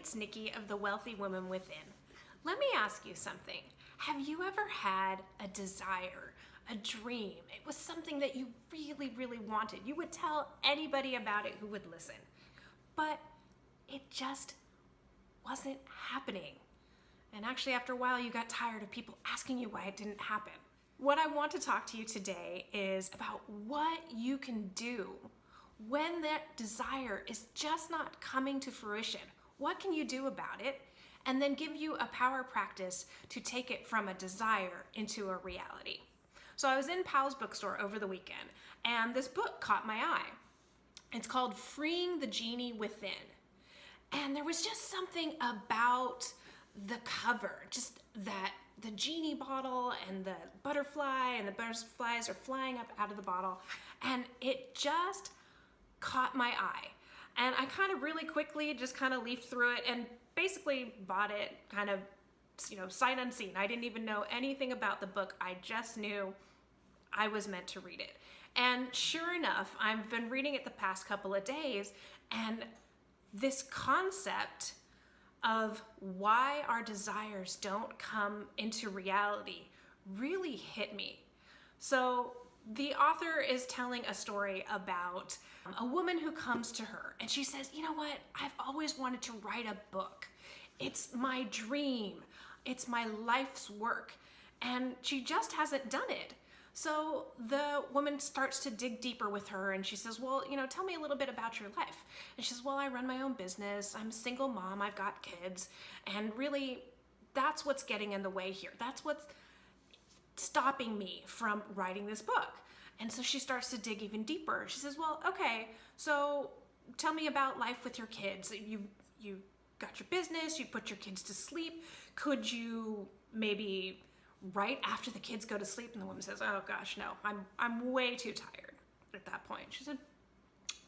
it's Nikki of The Wealthy Woman Within. Let me ask you something. Have you ever had a desire, a dream? It was something that you really, really wanted. You would tell anybody about it who would listen, but it just wasn't happening. And actually, after a while, you got tired of people asking you why it didn't happen. What I want to talk to you today is about what you can do when that desire is just not coming to fruition. What can you do about it? And then give you a power practice to take it from a desire into a reality. So I was in Powell's bookstore over the weekend, and this book caught my eye. It's called Freeing the Genie Within. And there was just something about the cover, just that the genie bottle and the butterfly and the butterflies are flying up out of the bottle, and it just caught my eye. And I kind of really quickly just kind of leafed through it and basically bought it kind of, sight unseen. I didn't even know anything about the book. I just knew I was meant to read it. And sure enough, I've been reading it the past couple of days, and this concept of why our desires don't come into reality really hit me. So the author is telling a story about a woman who comes to her and she says, you know what, I've always wanted to write a book. It's my dream. It's my life's work. And she just hasn't done it. So the woman starts to dig deeper with her and she says, well, tell me a little bit about your life. And she says, well, I run my own business. I'm a single mom. I've got kids. And really, that's what's getting in the way here. That's what's stopping me from writing this book. And so she starts to dig even deeper. She says, well, okay, so tell me about life with your kids. You got your business, you put your kids to sleep. Could you maybe write after the kids go to sleep? And the woman says, oh gosh, no, I'm way too tired at that point. She said,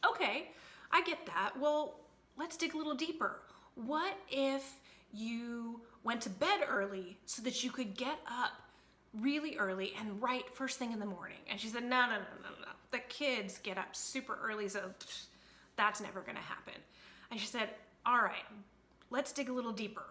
okay, I get that. Well, let's dig a little deeper. What if you went to bed early so that you could get up really early and write first thing in the morning? And she said, no. The kids get up super early, so that's never gonna happen. And she said, all right, let's dig a little deeper.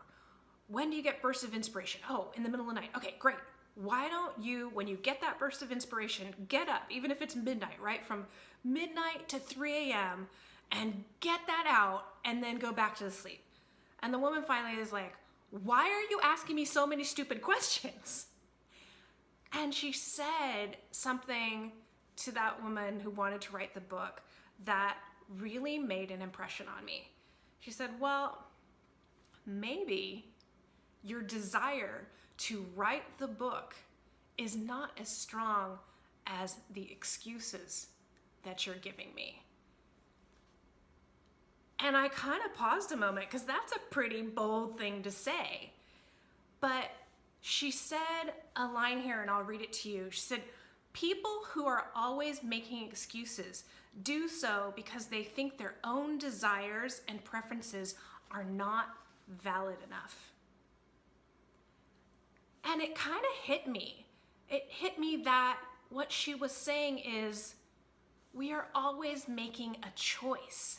When do you get bursts of inspiration? Oh, in the middle of the night. Okay, great. Why don't you, when you get that burst of inspiration, get up, even if it's midnight, right? From midnight to 3 a.m. and get that out and then go back to the sleep. And the woman finally is like, why are you asking me so many stupid questions? And she said something to that woman who wanted to write the book that really made an impression on me. She said, well, maybe your desire to write the book is not as strong as the excuses that you're giving me. And I kind of paused a moment because that's a pretty bold thing to say. But she said a line here, and I'll read it to you. She said, people who are always making excuses do so because they think their own desires and preferences are not valid enough. And it kind of hit me. It hit me that what she was saying is we are always making a choice.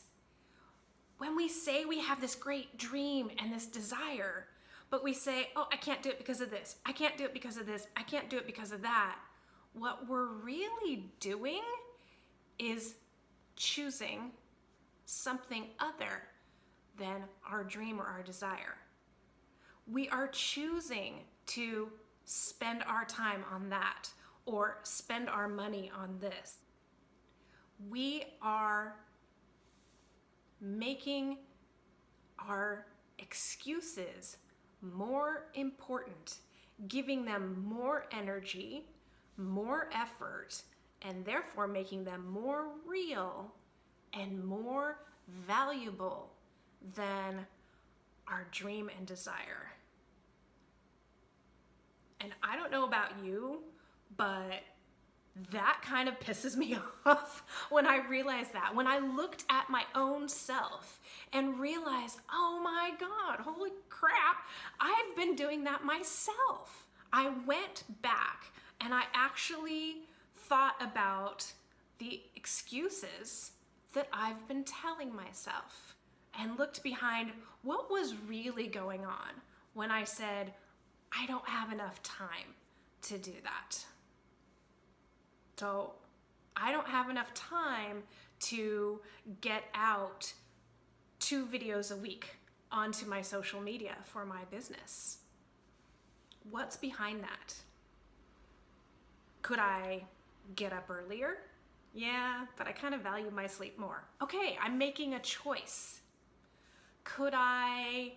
When we say we have this great dream and this desire, but we say, oh, I can't do it because of this. I can't do it because of this. I can't do it because of that. What we're really doing is choosing something other than our dream or our desire. We are choosing to spend our time on that or spend our money on this. We are making our excuses more important, giving them more energy, more effort, and therefore making them more real and more valuable than our dream and desire. And I don't know about you, but that kind of pisses me off when I realized that. When I looked at my own self and realized, oh my God, holy crap, I've been doing that myself. I went back and I actually thought about the excuses that I've been telling myself. and looked behind what was really going on when I said, I don't have enough time to do that. So I don't have enough time to get out 2 videos a week onto my social media for my business. What's behind that? Could I get up earlier? Yeah, but I kind of value my sleep more. Okay, I'm making a choice. Could I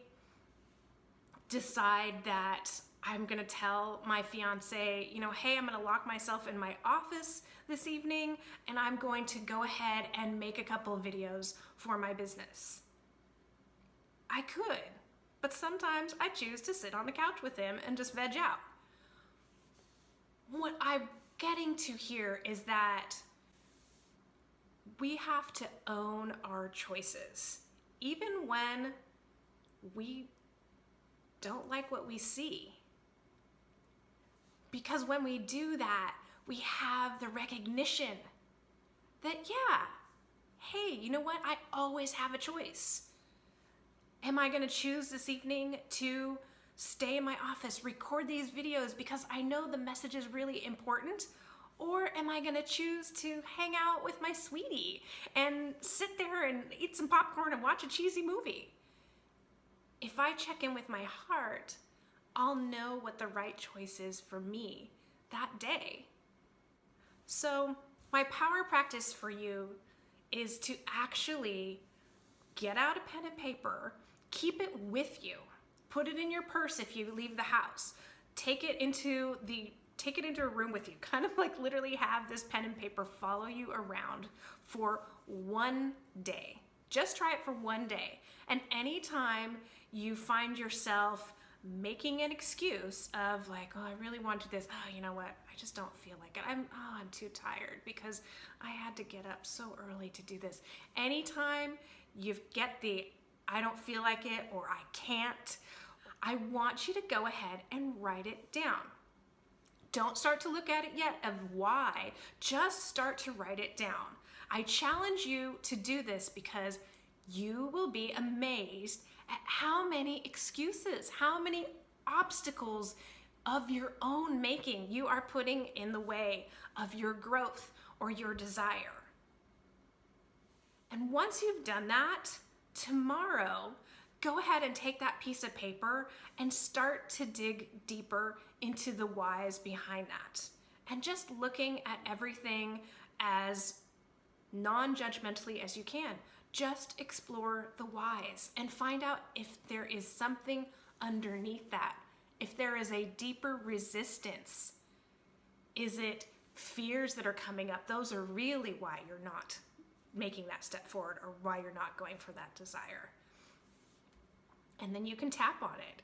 decide that I'm gonna tell my fiance, hey, I'm gonna lock myself in my office this evening and I'm going to go ahead and make a couple of videos for my business? I could, but sometimes I choose to sit on the couch with him and just veg out. What I'm getting to here is that we have to own our choices, even when we don't like what we see. Because when we do that, we have the recognition that, yeah, hey, you know what? I always have a choice. Am I gonna choose this evening to stay in my office, record these videos because I know the message is really important? Or am I gonna choose to hang out with my sweetie and sit there and eat some popcorn and watch a cheesy movie? If I check in with my heart, I'll know what the right choice is for me that day. So my power practice for you is to actually get out a pen and paper, keep it with you, put it in your purse if you leave the house, take it into a room with you, kind of like literally have this pen and paper follow you around for one day. Just try it for one day. And anytime you find yourself making an excuse of like, oh, I really want to do this. Oh, you know what? I just don't feel like it. I'm too tired because I had to get up so early to do this. Anytime you get the, I don't feel like it, or I can't, I want you to go ahead and write it down. Don't start to look at it yet of why, just start to write it down. I challenge you to do this because you will be amazed at how many excuses, how many obstacles of your own making you are putting in the way of your growth or your desire. And once you've done that, tomorrow, go ahead and take that piece of paper and start to dig deeper into the whys behind that. And just looking at everything as non-judgmentally as you can. Just explore the whys and find out if there is something underneath that. If there is a deeper resistance. Is it fears that are coming up? Those are really why you're not making that step forward or why you're not going for that desire. And then you can tap on it.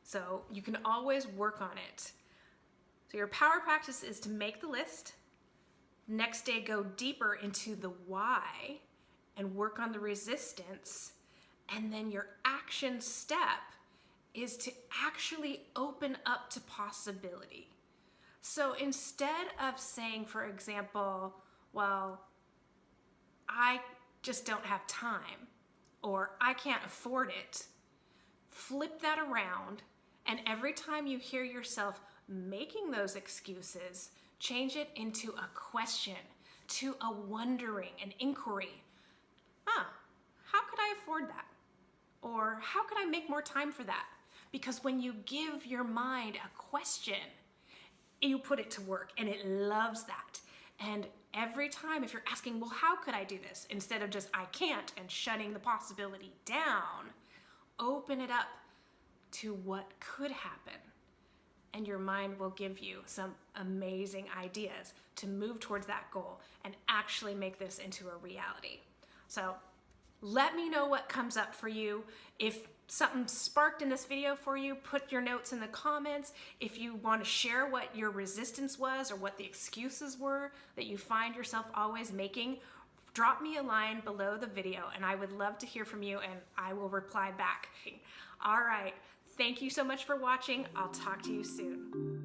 So you can always work on it. So your power practice is to make the list. Next day, go deeper into the why and work on the resistance. And then your action step is to actually open up to possibility. So instead of saying, for example, well, I just don't have time, or I can't afford it, flip that around, and every time you hear yourself making those excuses, change it into a question, to a wondering, an inquiry. How could I afford that? Or how could I make more time for that? Because when you give your mind a question, you put it to work and it loves that. And every time if you're asking, well, how could I do this? Instead of just, I can't, and shutting the possibility down, open it up to what could happen. And your mind will give you some amazing ideas to move towards that goal and actually make this into a reality. So let me know what comes up for you. If something sparked in this video for you, put your notes in the comments. If you want to share what your resistance was or what the excuses were that you find yourself always making, drop me a line below the video and I would love to hear from you and I will reply back. All right, thank you so much for watching. I'll talk to you soon.